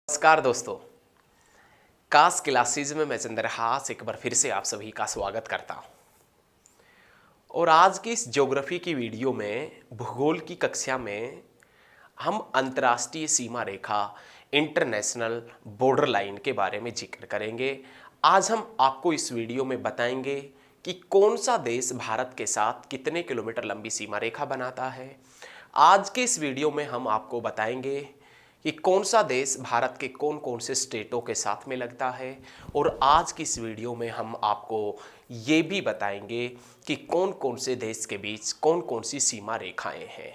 नमस्कार दोस्तों, कास क्लासेज में मैं चंद्रहास एक बार फिर से आप सभी का स्वागत करता हूं। और आज की इस ज्योग्राफी की वीडियो में भूगोल की कक्षा में हम अंतर्राष्ट्रीय सीमा रेखा इंटरनेशनल बॉर्डर लाइन के बारे में जिक्र करेंगे। आज हम आपको इस वीडियो में बताएंगे कि कौन सा देश भारत के साथ कितने किलोमीटर लंबी सीमा रेखा बनाता है। आज के इस वीडियो में हम आपको बताएंगे कि कौन सा देश भारत के कौन कौन से स्टेटों के साथ में लगता है। और आज की इस वीडियो में हम आपको ये भी बताएंगे कि कौन कौन से देश के बीच कौन कौन सी सीमा रेखाएं हैं।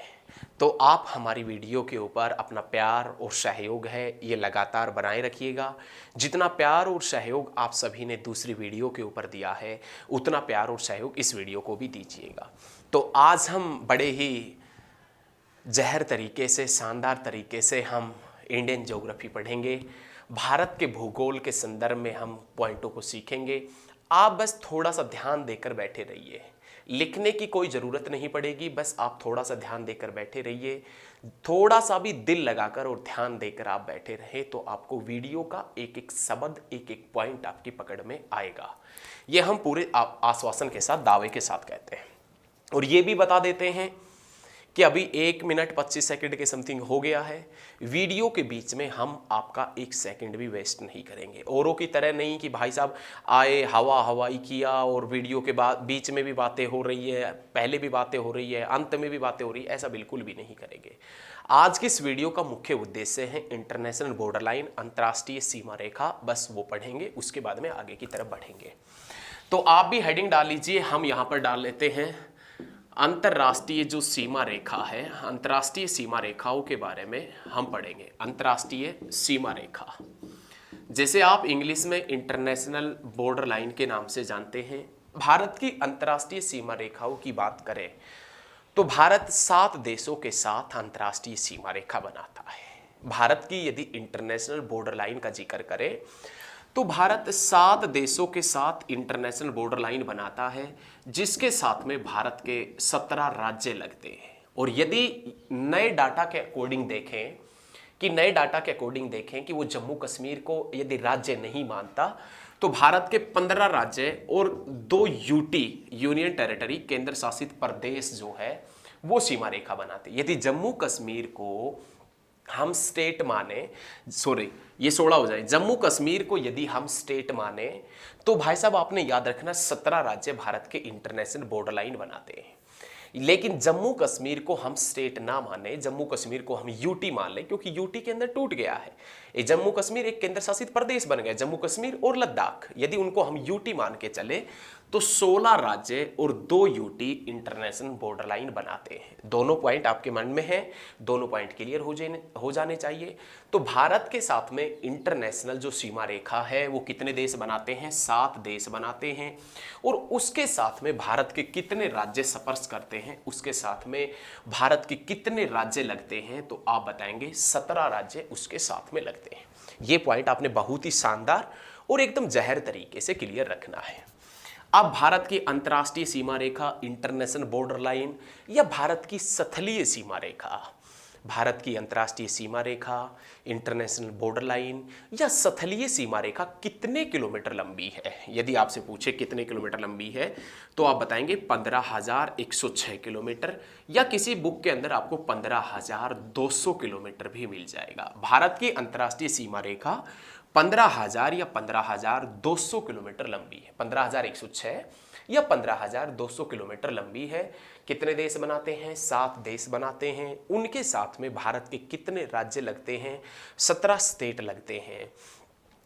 तो आप हमारी वीडियो के ऊपर अपना प्यार और सहयोग है ये लगातार बनाए रखिएगा। जितना प्यार और सहयोग आप सभी ने दूसरी वीडियो के ऊपर दिया है, उतना प्यार और सहयोग इस वीडियो को भी दीजिएगा। तो आज हम बड़े ही जहर तरीके से, शानदार तरीके से हम इंडियन ज्योग्राफी पढ़ेंगे। भारत के भूगोल के संदर्भ में हम पॉइंटों को सीखेंगे। आप बस थोड़ा सा ध्यान देकर बैठे रहिए, लिखने की कोई ज़रूरत नहीं पड़ेगी, बस आप थोड़ा सा ध्यान देकर बैठे रहिए। थोड़ा सा भी दिल लगाकर और ध्यान देकर आप बैठे रहे तो आपको वीडियो का एक एक शब्द, एक एक पॉइंट आपकी पकड़ में आएगा। ये हम पूरे आश्वासन के साथ, दावे के साथ कहते हैं। और ये भी बता देते हैं कि अभी 1 मिनट 25 सेकंड के समथिंग हो गया है। वीडियो के बीच में हम आपका 1 सेकंड भी वेस्ट नहीं करेंगे। औरों की तरह नहीं कि भाई साहब आए, हवाई किया और वीडियो के बाद बीच में भी बातें हो रही है, पहले भी बातें हो रही है, अंत में भी बातें हो रही है, ऐसा बिल्कुल भी नहीं करेंगे। आज की इस वीडियो का मुख्य उद्देश्य है इंटरनेशनल बॉर्डर लाइन, अंतर्राष्ट्रीय सीमा रेखा, बस वो पढ़ेंगे, उसके बाद में आगे की तरफ बढ़ेंगे। तो आप भी हेडिंग डाल लीजिए, हम यहाँ पर डाल लेते हैं अंतर्राष्ट्रीय जो सीमा रेखा है, अंतर्राष्ट्रीय सीमा रेखाओं के बारे में हम पढ़ेंगे। अंतर्राष्ट्रीय सीमा रेखा, जैसे आप इंग्लिश में इंटरनेशनल बॉर्डर लाइन के नाम से जानते हैं। भारत की अंतर्राष्ट्रीय सीमा रेखाओं की बात करें तो भारत 7 देशों के साथ अंतर्राष्ट्रीय सीमा रेखा बनाता है। भारत की यदि इंटरनेशनल बॉर्डर लाइन का जिक्र करें तो भारत 7 देशों के साथ इंटरनेशनल बॉर्डर लाइन बनाता है, जिसके साथ में भारत के 17 राज्य लगते हैं। और यदि नए डाटा के अकॉर्डिंग देखें कि वो जम्मू कश्मीर को यदि राज्य नहीं मानता तो भारत के 15 राज्य और 2 यूटी, यूनियन टेरिटरी, केंद्र शासित प्रदेश जो है वो सीमा रेखा बनाते। यदि जम्मू कश्मीर को हम स्टेट माने, ये 16 हो जाए, जम्मू कश्मीर को यदि हम स्टेट माने तो भाई साहब आपने याद रखना 17 राज्य भारत के इंटरनेशनल बॉर्डर लाइन बनाते हैं। लेकिन जम्मू कश्मीर को हम स्टेट ना माने, जम्मू कश्मीर को हम यूटी मान लें, क्योंकि यूटी के अंदर टूट गया है। ये जम्मू कश्मीर एक केंद्र शासित प्रदेश बन गया, जम्मू कश्मीर और लद्दाख। यदि उनको हम यूटी मान के चले तो 16 राज्य और 2 यूटी इंटरनेशनल बॉर्डर लाइन बनाते हैं। दोनों पॉइंट आपके मन में है, दोनों पॉइंट क्लियर हो जाने चाहिए। तो भारत के साथ में इंटरनेशनल जो सीमा रेखा है वो कितने देश बनाते हैं? 7 देश बनाते हैं। और उसके साथ में भारत के कितने राज्य स्पर्श करते हैं, उसके साथ में भारत के कितने राज्य लगते हैं, तो आप बताएंगे 17 राज्य उसके साथ में लगते हैं। ये पॉइंट आपने बहुत ही शानदार और एकदम जहर तरीके से क्लियर रखना है। अब भारत की अंतर्राष्ट्रीय सीमा रेखा, इंटरनेशनल बॉर्डर लाइन, या भारत की स्थलीय सीमा रेखा, भारत की अंतर्राष्ट्रीय सीमा रेखा, इंटरनेशनल बॉर्डर लाइन या स्थलीय सीमा रेखा कितने किलोमीटर लंबी है? यदि आपसे पूछे कितने किलोमीटर लंबी है तो आप बताएंगे 15,106 किलोमीटर, या किसी बुक के अंदर आपको 15,200 किलोमीटर भी मिल जाएगा। भारत की अंतर्राष्ट्रीय सीमा रेखा 15,000 या 15,200 किलोमीटर लंबी है। 15,106 या 15,200 किलोमीटर लंबी है। कितने देश बनाते हैं? 7 देश बनाते हैं। उनके साथ में भारत के कितने राज्य लगते हैं? 17 स्टेट लगते हैं।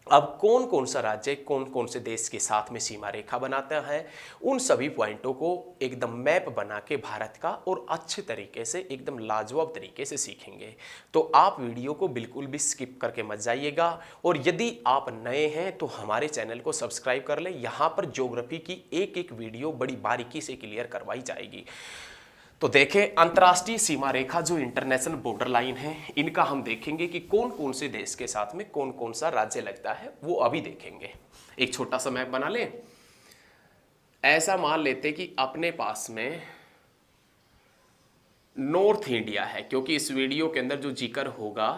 अब कौन कौन सा राज्य कौन कौन से देश के साथ में सीमा रेखा बनाता है, उन सभी पॉइंटों को एकदम मैप बना के भारत का और अच्छे तरीके से, एकदम लाजवाब तरीके से सीखेंगे। तो आप वीडियो को बिल्कुल भी स्किप करके मत जाइएगा। और यदि आप नए हैं तो हमारे चैनल को सब्सक्राइब कर लें। यहाँ पर ज्योग्राफी की एक एक वीडियो बड़ी बारीकी से क्लियर करवाई जाएगी। तो देखें, अंतर्राष्ट्रीय सीमा रेखा जो इंटरनेशनल बॉर्डर लाइन है, इनका हम देखेंगे कि कौन कौन से देश के साथ में कौन कौन सा राज्य लगता है, वो अभी देखेंगे। एक छोटा सा मैप बना लें। ऐसा मान लेते कि अपने पास में नॉर्थ इंडिया है, क्योंकि इस वीडियो के अंदर जो जिक्र होगा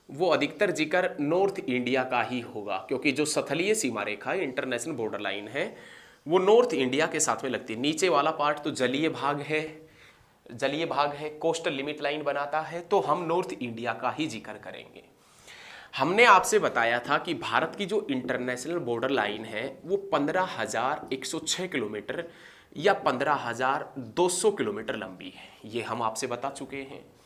वो अधिकतर जिक्र नॉर्थ इंडिया का ही होगा, क्योंकि जो स्थलीय सीमा रेखा है, इंटरनेशनल बॉर्डर लाइन है, वो नॉर्थ इंडिया के साथ में लगती है। नीचे वाला पार्ट तो जलीय भाग है, जलीय भाग है, कोस्टल लिमिट लाइन बनाता है, तो हम नॉर्थ इंडिया का ही जिक्र करेंगे। हमने आपसे बताया था कि भारत की जो इंटरनेशनल बॉर्डर लाइन है वो 15,106 किलोमीटर या 15,200 किलोमीटर लंबी है, ये हम आपसे बता चुके हैं।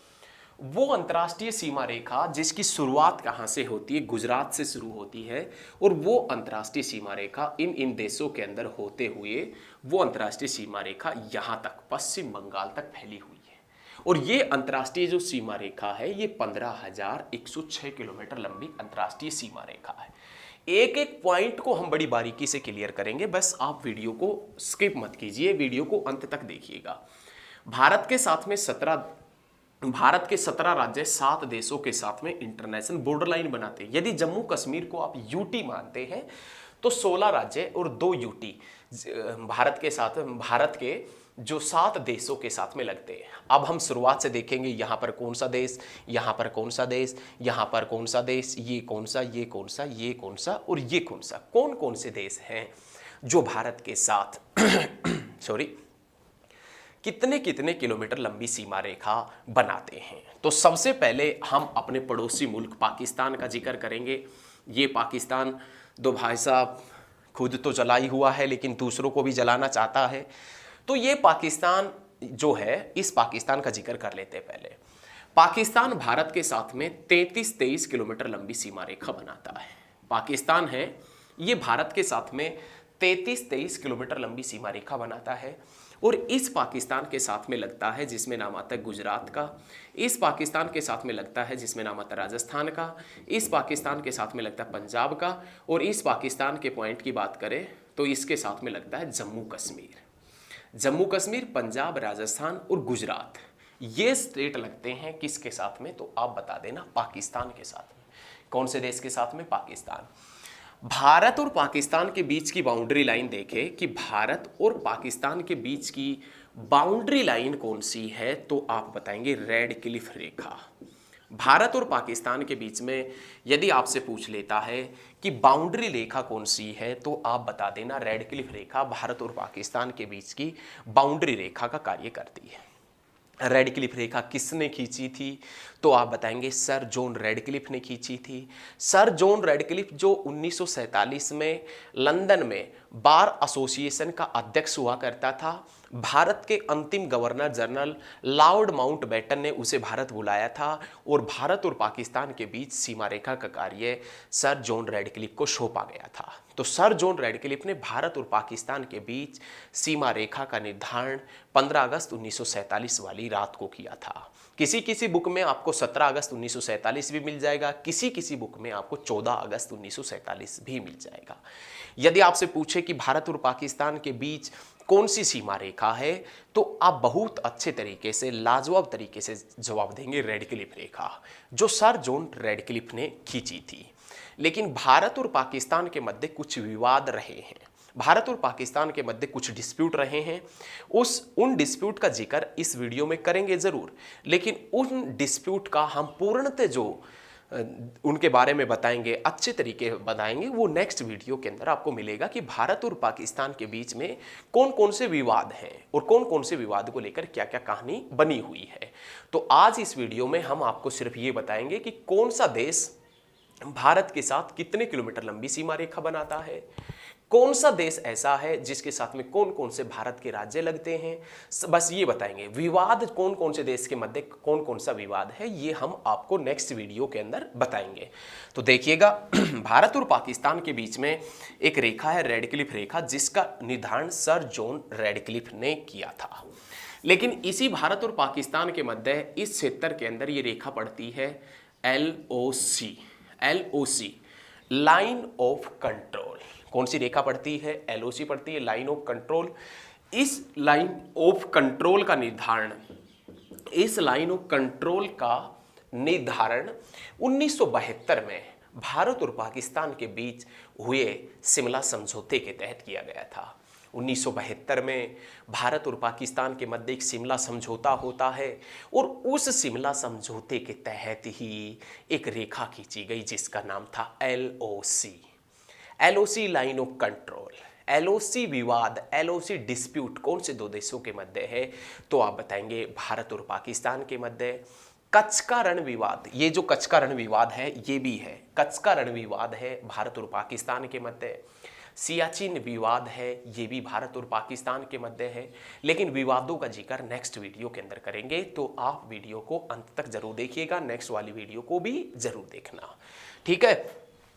वो अंतर्राष्ट्रीय सीमा रेखा जिसकी शुरुआत कहाँ से होती है, गुजरात से शुरू होती है, और वो अंतर्राष्ट्रीय सीमा रेखा इन देशों के अंदर होते हुए वो अंतर्राष्ट्रीय सीमा रेखा यहाँ तक पश्चिम बंगाल तक फैली हुई है। और ये अंतर्राष्ट्रीय जो सीमा रेखा है ये 15,106 किलोमीटर लंबी अंतर्राष्ट्रीय सीमा रेखा है। एक एक पॉइंट को हम बड़ी बारीकी से क्लियर करेंगे, बस आप वीडियो को स्किप मत कीजिए, वीडियो को अंत तक देखिएगा। भारत के 17 राज्य 7 देशों के साथ में इंटरनेशनल बॉर्डर लाइन बनाते हैं। यदि जम्मू कश्मीर को आप यूटी मानते हैं तो 16 राज्य और 2 यूटी भारत के जो 7 देशों के साथ में लगते हैं। अब हम शुरुआत से देखेंगे, यहाँ पर कौन सा देश, यहाँ पर कौन सा देश, यहाँ पर कौन सा देश, ये कौन सा, ये कौन सा, ये कौन सा और ये कौन सा, कौन कौन से देश हैं जो भारत के साथ कितने कितने किलोमीटर लंबी सीमा रेखा बनाते हैं। तो सबसे पहले हम अपने पड़ोसी मुल्क पाकिस्तान का जिक्र करेंगे। ये पाकिस्तान दो भाई साहब खुद तो जला ही हुआ है लेकिन दूसरों को भी जलाना चाहता है। तो ये पाकिस्तान जो है, इस पाकिस्तान का जिक्र कर लेते हैं पहले। पाकिस्तान भारत के साथ में 33-23 किलोमीटर लंबी सीमा रेखा बनाता है। पाकिस्तान है ये भारत के साथ में 33-23 किलोमीटर लंबी सीमा रेखा बनाता है। और इस पाकिस्तान के साथ में लगता है जिसमें नाम आता है गुजरात का, इस पाकिस्तान के साथ में लगता है जिसमें नाम आता है राजस्थान का, इस पाकिस्तान के साथ में लगता है पंजाब का, और इस पाकिस्तान के पॉइंट की बात करें तो इसके साथ में लगता है जम्मू कश्मीर। जम्मू कश्मीर, पंजाब, राजस्थान और गुजरात, ये स्टेट लगते हैं किसके साथ में, तो आप बता देना, पाकिस्तान के साथ में। कौन से देश के साथ में? पाकिस्तान। भारत और पाकिस्तान के बीच की बाउंड्री लाइन देखें कि भारत और पाकिस्तान के बीच की बाउंड्री लाइन कौन सी है, तो आप बताएंगे रेड क्लिफ रेखा। भारत और पाकिस्तान के बीच में यदि आपसे पूछ लेता है कि बाउंड्री रेखा कौन सी है, तो आप बता देना रेड क्लिफ रेखा भारत और पाकिस्तान के बीच की बाउंड्री रेखा का कार्य करती है। रेड क्लिफ रेखा किसने खींची थी, तो आप बताएंगे सर जॉन रेडक्लिफ ने खींची थी। सर जॉन रेडक्लिफ जो 1947 में लंदन में बार एसोसिएशन का अध्यक्ष हुआ करता था, भारत के अंतिम गवर्नर जनरल लॉर्ड माउंटबेटन ने उसे भारत बुलाया था और भारत और पाकिस्तान के बीच सीमा रेखा का कार्य सर जॉन रेडक्लिफ को सौंपा गया था। तो सर जॉन रेडक्लिफ ने भारत और पाकिस्तान के बीच सीमा रेखा का निर्धारण 15 अगस्त 1947 वाली रात को किया था। किसी किसी बुक में आपको 17 अगस्त 1947 भी मिल जाएगा, किसी किसी बुक में आपको 14 अगस्त 1947 भी मिल जाएगा। यदि आपसे पूछे कि भारत और पाकिस्तान के बीच कौन सी सीमा रेखा है, तो आप बहुत अच्छे तरीके से, लाजवाब तरीके से जवाब देंगे रेडक्लिफ रेखा, जो सर जॉन रेडक्लिफ ने खींची थी। लेकिन भारत और पाकिस्तान के मध्य कुछ विवाद रहे हैं, भारत और पाकिस्तान के मध्य कुछ डिस्प्यूट रहे हैं। उन डिस्प्यूट का जिक्र इस वीडियो में करेंगे जरूर, लेकिन उन डिस्प्यूट का हम पूर्णतः जो उनके बारे में बताएंगे, अच्छे तरीके बताएंगे, वो नेक्स्ट वीडियो के अंदर आपको मिलेगा कि भारत और पाकिस्तान के बीच में कौन कौन से विवाद हैं और कौन कौन से विवाद को लेकर क्या क्या कहानी बनी हुई है। तो आज इस वीडियो में हम आपको सिर्फ ये बताएंगे कि कौन सा देश भारत के साथ कितने किलोमीटर लंबी सीमा रेखा बनाता है, कौन सा देश ऐसा है जिसके साथ में कौन कौन से भारत के राज्य लगते हैं, बस ये बताएंगे। विवाद कौन कौन से देश के मध्य कौन कौन सा विवाद है, ये हम आपको नेक्स्ट वीडियो के अंदर बताएंगे। तो देखिएगा, भारत और पाकिस्तान के बीच में एक रेखा है रेडक्लिफ रेखा, जिसका निर्धारण सर जॉन रेडक्लिफ ने किया था। लेकिन इसी भारत और पाकिस्तान के मध्य इस क्षेत्र के अंदर ये रेखा पड़ती है LOC, लाइन ऑफ कंट्रोल। कौन सी रेखा पड़ती है? LOC पड़ती है, लाइन ऑफ कंट्रोल। इस लाइन ऑफ कंट्रोल का निर्धारण, इस लाइन ऑफ कंट्रोल का निर्धारण 1972 में भारत और पाकिस्तान के बीच हुए शिमला समझौते के तहत किया गया था। 1972 में भारत और पाकिस्तान के मध्य एक शिमला समझौता होता है और उस शिमला समझौते के तहत ही एक रेखा खींची गई जिसका नाम था LOC, LOC line of control. LOC विवाद, LOC डिस्प्यूट कौन से दो देशों के मध्य है? तो आप बताएंगे भारत और पाकिस्तान के मध्य। कच्छ का रण विवाद, ये जो कच्छ का रण विवाद है ये भी है, कच्छ का रण विवाद है भारत और पाकिस्तान के मध्य। सियाचिन विवाद है, ये भी भारत और पाकिस्तान के मध्य है। लेकिन विवादों का जिक्र नेक्स्ट वीडियो के अंदर करेंगे, तो आप वीडियो को अंत तक जरूर देखिएगा, नेक्स्ट वाली वीडियो को भी जरूर देखना, ठीक है।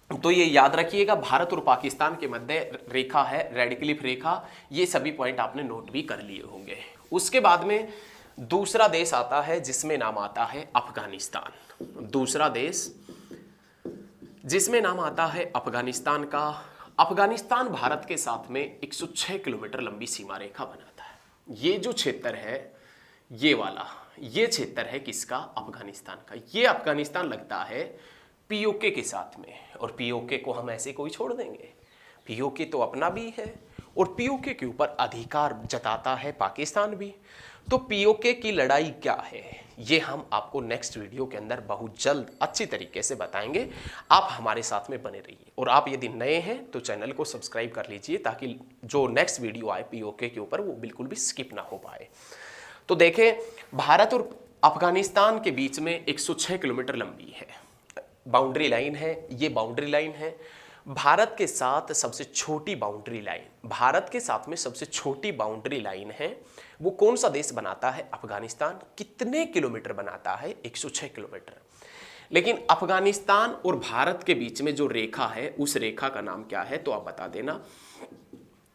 तो ये याद रखिएगा, भारत और पाकिस्तान के मध्य रेखा है रेडक्लिफ रेखा, ये सभी पॉइंट आपने नोट भी कर लिए होंगे। उसके बाद में दूसरा देश आता है जिसमें नाम आता है अफगानिस्तान। दूसरा देश जिसमें नाम आता है अफगानिस्तान का। अफगानिस्तान भारत के साथ में 106 किलोमीटर लंबी सीमा रेखा बनाता है। ये जो क्षेत्र है, ये वाला, ये क्षेत्र है किसका? अफगानिस्तान का। ये अफगानिस्तान लगता है POK के साथ में, और POK को हम ऐसे कोई छोड़ देंगे? POK तो अपना भी है और POK के ऊपर अधिकार जताता है पाकिस्तान भी। तो POK की लड़ाई क्या है, ये हम आपको नेक्स्ट वीडियो के अंदर बहुत जल्द अच्छी तरीके से बताएंगे। आप हमारे साथ में बने रहिए, और आप यदि नए हैं तो चैनल को सब्सक्राइब कर लीजिए ताकि जो नेक्स्ट वीडियो आए POK के ऊपर वो बिल्कुल भी स्किप ना हो पाए। तो देखें, भारत और अफगानिस्तान के बीच में 106 किलोमीटर लंबी है बाउंड्री लाइन है। ये बाउंड्री लाइन है भारत के साथ सबसे छोटी बाउंड्री लाइन, भारत के साथ में सबसे छोटी बाउंड्री लाइन है। वो कौन सा देश बनाता है? अफगानिस्तान। कितने किलोमीटर बनाता है? 106 किलोमीटर। लेकिन अफगानिस्तान और भारत के बीच में जो रेखा है उस रेखा का नाम क्या है? तो आप बता देना,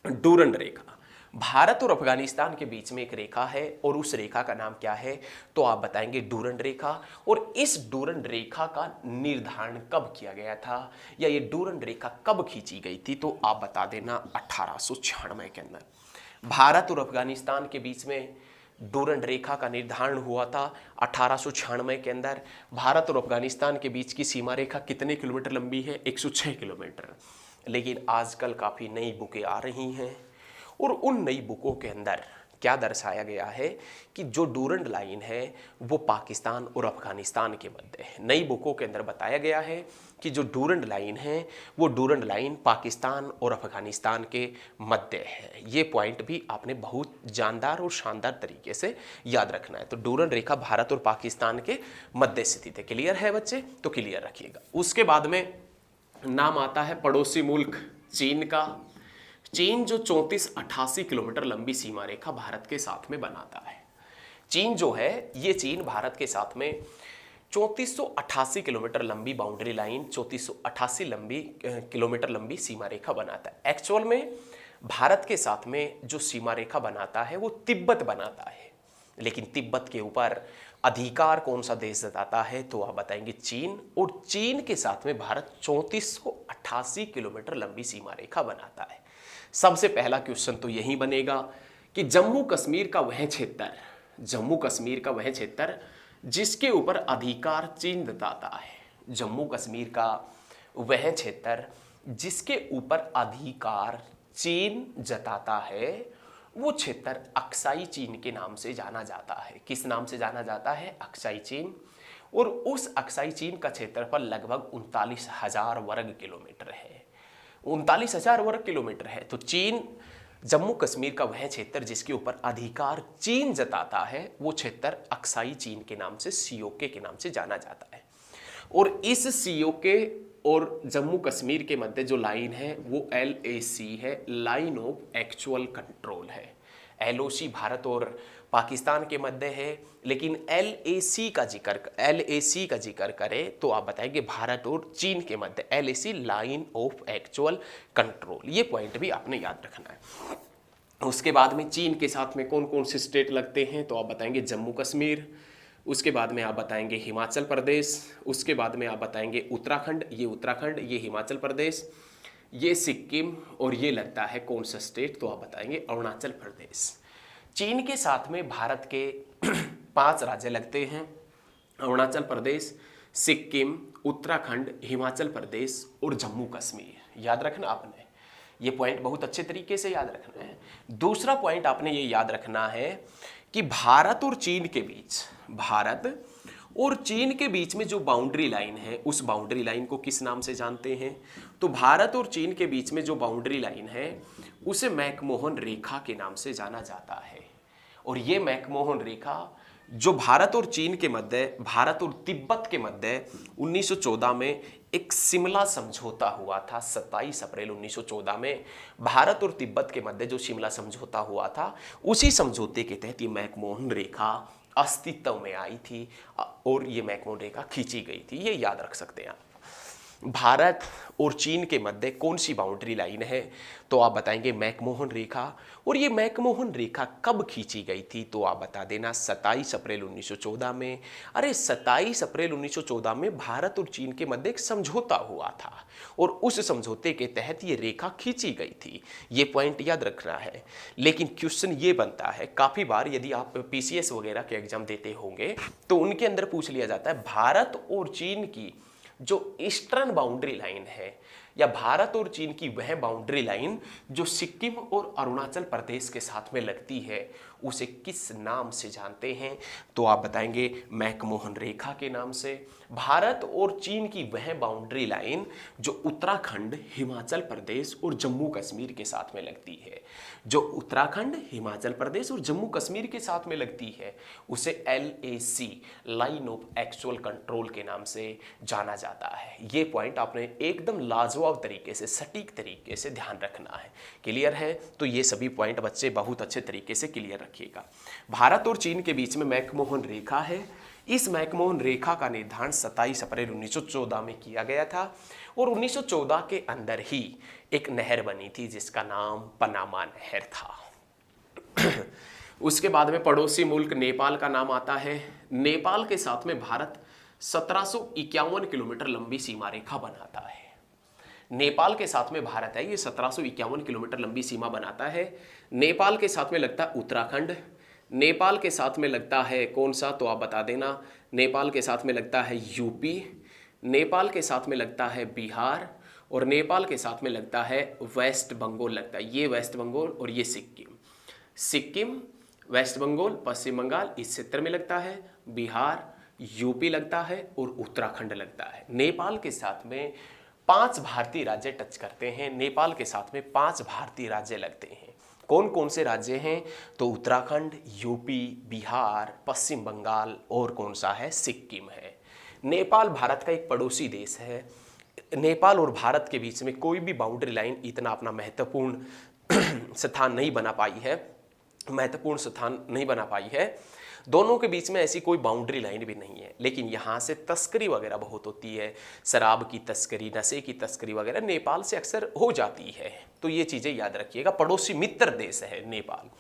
डूरंड रेखा। भारत और अफगानिस्तान के बीच में एक रेखा है और उस रेखा का नाम क्या है? तो आप बताएंगे डूरंड रेखा। और इस डूरंड रेखा का निर्धारण कब किया गया था, या ये डूरंड रेखा कब खींची गई थी? तो आप बता देना 1896 के अंदर भारत और अफगानिस्तान के बीच में डूरंड रेखा का निर्धारण हुआ था 1896 के अंदर। भारत और अफगानिस्तान के बीच की सीमा रेखा कितने किलोमीटर लंबी है? 106 किलोमीटर। लेकिन आजकल काफ़ी नई बुकें आ रही हैं और उन नई बुकों के अंदर क्या दर्शाया गया है कि जो डूरंड लाइन है वो पाकिस्तान और अफगानिस्तान के मध्य है। नई बुकों के अंदर बताया गया है कि जो डूरंड लाइन है वो डूरंड लाइन पाकिस्तान और अफगानिस्तान के मध्य है। ये पॉइंट भी आपने बहुत जानदार और शानदार तरीके से याद रखना है। तो डूरंड रेखा भारत और पाकिस्तान के मध्य स्थित है। क्लियर है बच्चे? तो क्लियर रखिएगा। उसके बाद में नाम आता है पड़ोसी मुल्क चीन का। चीन जो 3488 किलोमीटर लंबी सीमा रेखा भारत के साथ में बनाता है। चीन जो है, ये चीन भारत के साथ में 3488 किलोमीटर लंबी बाउंड्री लाइन, 3488 किलोमीटर लंबी सीमा रेखा बनाता है। एक्चुअल में भारत के साथ में जो सीमा रेखा बनाता है वो तिब्बत बनाता है, लेकिन तिब्बत के ऊपर अधिकार कौन सा देश जताता है? तो आप बताएंगे चीन। और चीन के साथ में भारत 3488 किलोमीटर लंबी सीमा रेखा बनाता है। सबसे पहला क्वेश्चन तो यही बनेगा कि जम्मू कश्मीर का वह क्षेत्र, जम्मू कश्मीर का वह क्षेत्र जिसके ऊपर अधिकार चीन जताता है, जम्मू कश्मीर का वह क्षेत्र जिसके ऊपर अधिकार चीन जताता है, वो क्षेत्र अक्साई चीन के नाम से जाना जाता है। किस नाम से जाना जाता है? अक्साई चीन। और उस अक्साई चीन का क्षेत्रफल लगभग 39,000 वर्ग किलोमीटर है। 39,000 वर्ग किलोमीटर है। तो चीन, जम्मू कश्मीर का वह क्षेत्र जिसके ऊपर अधिकार चीन जताता है वो क्षेत्र अक्साई चीन के नाम से, COK के नाम से जाना जाता है। और इस COK और जम्मू कश्मीर के मध्य जो लाइन है वो LAC है, लाइन ऑफ एक्चुअल कंट्रोल है। LOC भारत और पाकिस्तान के मध्य है, लेकिन LAC का जिक्र करें तो आप बताएंगे भारत और चीन के मध्य, LAC line of actual control. ये पॉइंट भी आपने याद रखना है। उसके बाद में चीन के साथ में कौन कौन से स्टेट लगते हैं? तो आप बताएंगे जम्मू कश्मीर, उसके बाद में आप बताएंगे हिमाचल प्रदेश, उसके बाद में आप बताएंगे उत्तराखंड, ये उत्तराखंड, ये हिमाचल प्रदेश, ये सिक्किम, और ये लगता है कौन सा स्टेट? तो आप बताएंगे अरुणाचल प्रदेश। चीन के साथ में भारत के 5 राज्य लगते हैं, अरुणाचल प्रदेश, सिक्किम, उत्तराखंड, हिमाचल प्रदेश और जम्मू कश्मीर। याद रखना आपने, ये पॉइंट बहुत अच्छे तरीके से याद रखना है। दूसरा पॉइंट आपने ये याद रखना है कि भारत और चीन के बीच, भारत और चीन के बीच में जो बाउंड्री लाइन है, उस बाउंड्री लाइन को किस नाम से जानते हैं? तो भारत और चीन के बीच में जो बाउंड्री लाइन है उसे मैकमोहन रेखा के नाम से जाना जाता है। और ये मैकमोहन रेखा जो भारत और चीन के मध्य, भारत और तिब्बत के मध्य 1914 में एक शिमला समझौता हुआ था। 27 अप्रैल 1914 में भारत और तिब्बत के मध्य जो शिमला समझौता हुआ था, उसी समझौते के तहत ये मैकमोहन रेखा अस्तित्व में आई थी और ये मैकमोहन रेखा खींची गई थी। ये याद रख सकते हैं आप। भारत और चीन के मध्य कौन सी बाउंड्री लाइन है? तो आप बताएंगे मैकमोहन रेखा। और ये मैकमोहन रेखा कब खींची गई थी? तो आप बता देना 27 अप्रैल 1914 में। अरे 27 अप्रैल 1914 में भारत और चीन के मध्य एक समझौता हुआ था और उस समझौते के तहत ये रेखा खींची गई थी। ये पॉइंट याद रखना है। लेकिन क्वेश्चन ये बनता है, काफी बार यदि आप पीसीएस वगैरह के एग्जाम देते होंगे तो उनके अंदर पूछ लिया जाता है भारत और चीन की जो ईस्टर्न बाउंड्री लाइन है, या भारत और चीन की वह बाउंड्री लाइन जो सिक्किम और अरुणाचल प्रदेश के साथ में लगती है, उसे किस नाम से जानते हैं? तो आप बताएंगे मैकमोहन रेखा के नाम से। भारत और चीन की वह बाउंड्री लाइन जो उत्तराखंड, हिमाचल प्रदेश और जम्मू कश्मीर के साथ में लगती है, जो उत्तराखंड, हिमाचल प्रदेश और जम्मू कश्मीर के साथ में लगती है, उसे LAC, line of actual control के नाम से जाना जाता है। ये पॉइंट आपने एकदम लाजवाब तरीके से, सटीक तरीके से ध्यान रखना है। क्लियर है? तो ये सभी पॉइंट बच्चे बहुत अच्छे तरीके से क्लियर रखिएगा। भारत और चीन के बीच में मैकमोहन रेखा है। इस मैकमोहन रेखा का निर्धारण 27 अप्रैल 1914 में किया गया था और 1914 के अंदर ही एक नहर बनी थी जिसका नाम पनामा नहर था। उसके बाद में पड़ोसी मुल्क नेपाल का नाम आता है। नेपाल के साथ में भारत 1751 किलोमीटर लंबी सीमा रेखा बनाता है। नेपाल के साथ में भारत है, ये 1751 किलोमीटर लंबी सीमा बनाता है। नेपाल के साथ में लगता है उत्तराखंड, नेपाल के साथ में लगता है कौन सा? तो आप बता देना। नेपाल के साथ में लगता है यूपी, नेपाल के साथ में लगता है बिहार और नेपाल के साथ में लगता है वेस्ट बंगाल लगता है। ये वेस्ट बंगाल और ये सिक्किम। सिक्किम, वेस्ट बंगाल, पश्चिम बंगाल इस क्षेत्र में लगता है, बिहार, यूपी लगता है और उत्तराखंड लगता है। नेपाल के साथ में 5 भारतीय राज्य टच करते हैं। नेपाल के साथ में 5 भारतीय राज्य लगते हैं। कौन कौन से राज्य हैं? तो उत्तराखंड, यूपी, बिहार, पश्चिम बंगाल और कौन सा है? सिक्किम है। नेपाल भारत का एक पड़ोसी देश है। नेपाल और भारत के बीच में कोई भी बाउंड्री लाइन इतना अपना महत्वपूर्ण स्थान नहीं बना पाई है, महत्वपूर्ण स्थान नहीं बना पाई है। दोनों के बीच में ऐसी कोई बाउंड्री लाइन भी नहीं है, लेकिन यहाँ से तस्करी वगैरह बहुत होती है। शराब की तस्करी, नशे की तस्करी वगैरह नेपाल से अक्सर हो जाती है। तो ये चीज़ें याद रखिएगा। पड़ोसी मित्र देश है नेपाल।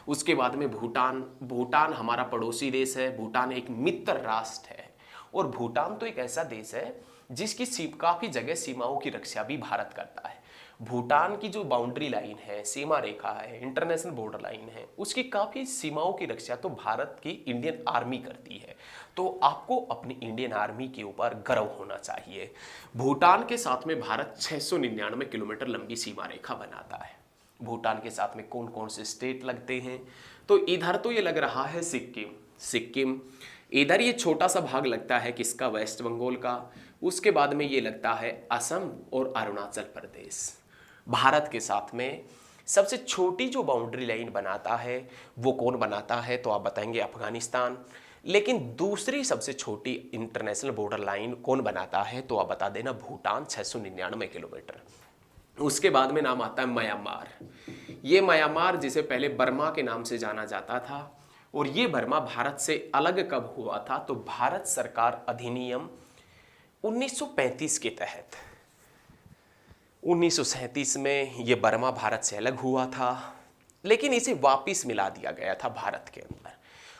उसके बाद में भूटान। भूटान हमारा पड़ोसी देश है। भूटान एक मित्र राष्ट्र है और भूटान तो एक ऐसा देश है जिसकी काफ़ी जगह सीमाओं की रक्षा भी भारत करता है। भूटान की जो बाउंड्री लाइन है, सीमा रेखा है, इंटरनेशनल बॉर्डर लाइन है, उसकी काफ़ी सीमाओं की रक्षा तो भारत की इंडियन आर्मी करती है। तो आपको अपनी इंडियन आर्मी के ऊपर गर्व होना चाहिए। भूटान के साथ में भारत 699 किलोमीटर लंबी सीमा रेखा बनाता है। भूटान के साथ में कौन कौन से स्टेट लगते हैं? तो इधर तो ये लग रहा है सिक्किम। इधर ये छोटा सा भाग लगता है किसका? वेस्ट बंगाल का। उसके बाद में ये लगता है असम और अरुणाचल प्रदेश। भारत के साथ में सबसे छोटी जो बाउंड्री लाइन बनाता है वो कौन बनाता है? तो आप बताएंगे अफगानिस्तान। लेकिन दूसरी सबसे छोटी इंटरनेशनल बॉर्डर लाइन कौन बनाता है? तो आप बता देना भूटान, 699 किलोमीटर। उसके बाद में नाम आता है म्यांमार। ये म्यांमार जिसे पहले बर्मा के नाम से जाना जाता था, और ये बर्मा भारत से अलग कब हुआ था? तो भारत सरकार अधिनियम 1935 के तहत 1937 में ये बर्मा भारत से अलग हुआ था, लेकिन इसे वापस मिला दिया गया था भारत के अंदर।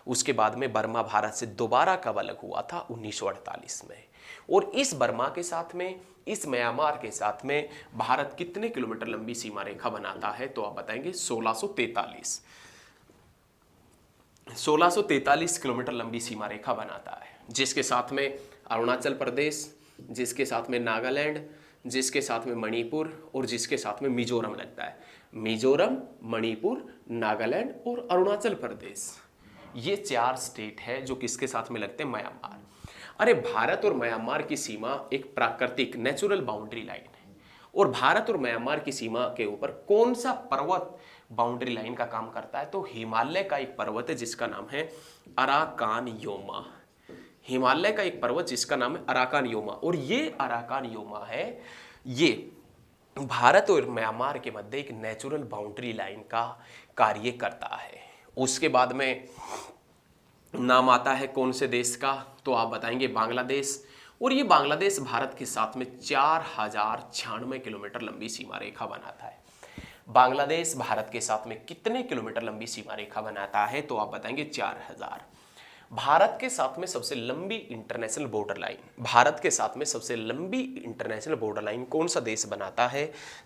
उसके बाद में बर्मा भारत से दोबारा कब अलग हुआ था? 1948 में। और इस बर्मा के साथ में, इस म्यांमार के साथ में भारत कितने किलोमीटर लंबी सीमा रेखा बनाता है? तो आप बताएंगे 1643 किलोमीटर लंबी सीमा रेखा बनाता है, जिसके साथ में अरुणाचल प्रदेश, जिसके साथ में नागालैंड, जिसके साथ में मणिपुर और जिसके साथ में मिजोरम लगता है। मिजोरम, मणिपुर, नागालैंड और अरुणाचल प्रदेश, ये 4 स्टेट है जो किसके साथ में लगते हैं, म्यांमार। अरे भारत और म्यांमार की सीमा एक प्राकृतिक नेचुरल बाउंड्री लाइन है, और भारत और म्यांमार की सीमा के ऊपर कौन सा पर्वत बाउंड्री लाइन का काम करता है, तो हिमालय का एक पर्वत है जिसका नाम है अराकान योमा। हिमालय का एक पर्वत जिसका नाम है अराकान योमा, और ये अराकान योमा है, ये भारत और म्यांमार के मध्य एक नेचुरल बाउंड्री लाइन का कार्य करता है। उसके बाद में नाम आता है कौन से देश का, तो आप बताएंगे बांग्लादेश। और ये बांग्लादेश भारत के साथ में 4096 किलोमीटर लंबी सीमा रेखा बनाता है। बांग्लादेश भारत के साथ में कितने किलोमीटर लंबी सीमा रेखा बनाता है, तो आप बताएंगे 4000। भारत के साथ में सबसे लंबी इंटरनेशनल बॉर्डर लाइन, भारत के साथ में सबसे लंबी इंटरनेशनल बॉर्डर लाइन कौन सा देश बनाता है,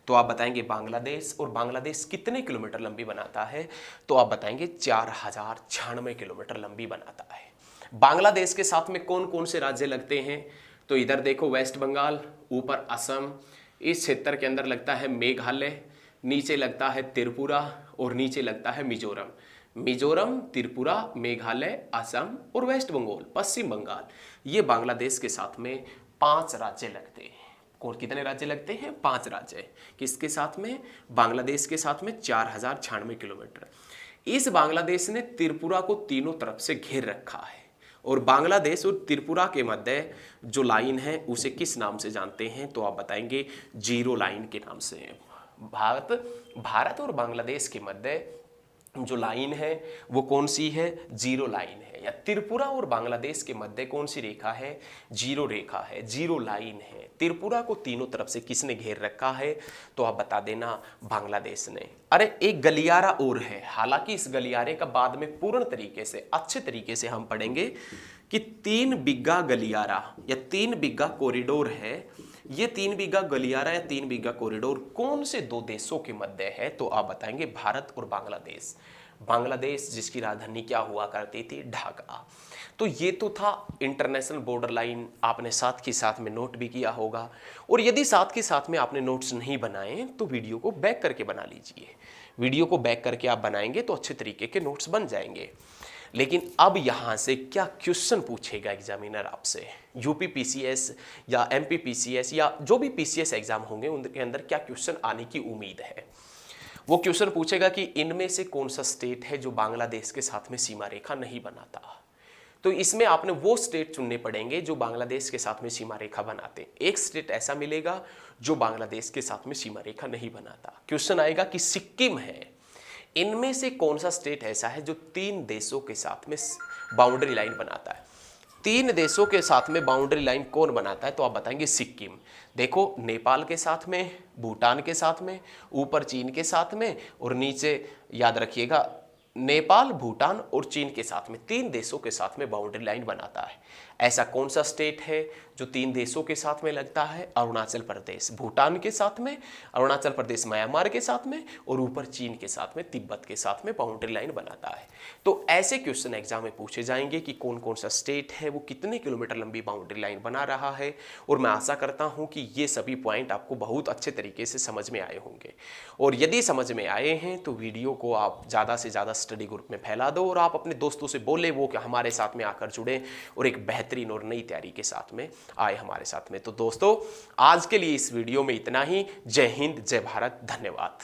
तो आप बताएंगे बांग्लादेश। और बांग्लादेश कितने किलोमीटर लंबी बनाता है, तो आप बताएंगे 4096 किलोमीटर लंबी बनाता है। बांग्लादेश के साथ में कौन कौन से राज्य लगते हैं, तो इधर देखो वेस्ट बंगाल, ऊपर असम, इस क्षेत्र के अंदर लगता है मेघालय, नीचे लगता है त्रिपुरा और नीचे लगता है मिजोरम। मिजोरम, त्रिपुरा, मेघालय, असम और वेस्ट बंगाल, पश्चिम बंगाल, ये बांग्लादेश के साथ में 5 राज्य लगते हैं। और कितने राज्य लगते हैं, 5 राज्य। किसके साथ में, बांग्लादेश के साथ में 4096 किलोमीटर। इस बांग्लादेश ने त्रिपुरा को तीनों तरफ से घेर रखा है, और बांग्लादेश और त्रिपुरा के मध्य जो लाइन है उसे किस नाम से जानते हैं, तो आप बताएंगे जीरो लाइन के नाम से। भारत और बांग्लादेश के मध्य जो लाइन है वो कौन सी है, जीरो लाइन है। या त्रिपुरा और बांग्लादेश के मध्य कौन सी रेखा है, जीरो रेखा है, जीरो लाइन है। त्रिपुरा को तीनों तरफ से किसने घेर रखा है, तो आप बता देना बांग्लादेश ने। अरे एक गलियारा और है, हालांकि इस गलियारे का बाद में पूर्ण तरीके से अच्छे तरीके से हम पढ़ेंगे कि 3 बिघा गलियारा या 3 बिघा कॉरिडोर है। ये 3 बिघा गलियारा या 3 बिघा कॉरिडोर कौन से 2 देशों के मध्य है, तो आप बताएंगे भारत और बांग्लादेश। बांग्लादेश जिसकी राजधानी क्या हुआ करती थी, ढाका। तो ये तो था इंटरनेशनल बॉर्डर लाइन, आपने साथ के साथ में नोट भी किया होगा। और यदि साथ के साथ में आपने नोट्स नहीं बनाए तो वीडियो को बैक करके बना लीजिए। वीडियो को बैक करके आप बनाएंगे तो अच्छे तरीके के नोट्स बन जाएंगे। लेकिन अब यहाँ से क्या क्वेश्चन पूछेगा एग्जामिनर आपसे, यूपी पीसीएस या एमपी पीसीएस या जो भी पीसीएस एग्जाम होंगे उनके अंदर क्या क्वेश्चन आने की उम्मीद है। वो क्वेश्चन पूछेगा कि इनमें से कौन सा स्टेट है जो बांग्लादेश के साथ में सीमा रेखा नहीं बनाता। तो इसमें आपने वो स्टेट चुनने पड़ेंगे जो बांग्लादेश के साथ में सीमा रेखा बनाते। एक स्टेट ऐसा मिलेगा जो बांग्लादेश के साथ में सीमा रेखा नहीं बनाता। क्वेश्चन आएगा कि सिक्किम है, इनमें से कौन सा स्टेट ऐसा है जो 3 देशों के साथ में बाउंड्री लाइन बनाता है। 3 देशों के साथ में बाउंड्री लाइन कौन बनाता है, तो आप बताएंगे सिक्किम। देखो नेपाल के साथ में, भूटान के साथ में, ऊपर चीन के साथ में और नीचे याद रखिएगा नेपाल, भूटान और चीन के साथ में 3 देशों के साथ में बाउंड्री लाइन बनाता है। ऐसा कौन सा स्टेट है जो 3 देशों के साथ में लगता है, अरुणाचल प्रदेश भूटान के साथ में, अरुणाचल प्रदेश म्यांमार के साथ में और ऊपर चीन के साथ में, तिब्बत के साथ में बाउंड्री लाइन बनाता है। तो ऐसे क्वेश्चन एग्जाम में पूछे जाएंगे कि कौन कौन सा स्टेट है वो कितने किलोमीटर लंबी बाउंड्री लाइन बना रहा है। और मैं आशा करता हूं कि ये सभी पॉइंट आपको बहुत अच्छे तरीके से समझ में आए होंगे। और यदि समझ में आए हैं तो वीडियो को आप ज़्यादा से ज़्यादा स्टडी ग्रुप में फैला दो और आप अपने दोस्तों से बोले वो कि हमारे साथ में आकर जुड़े और एक बेहतरीन और नई तैयारी के साथ में आए हमारे साथ में। तो दोस्तों आज के लिए इस वीडियो में इतना ही। जय हिंद, जय भारत, धन्यवाद।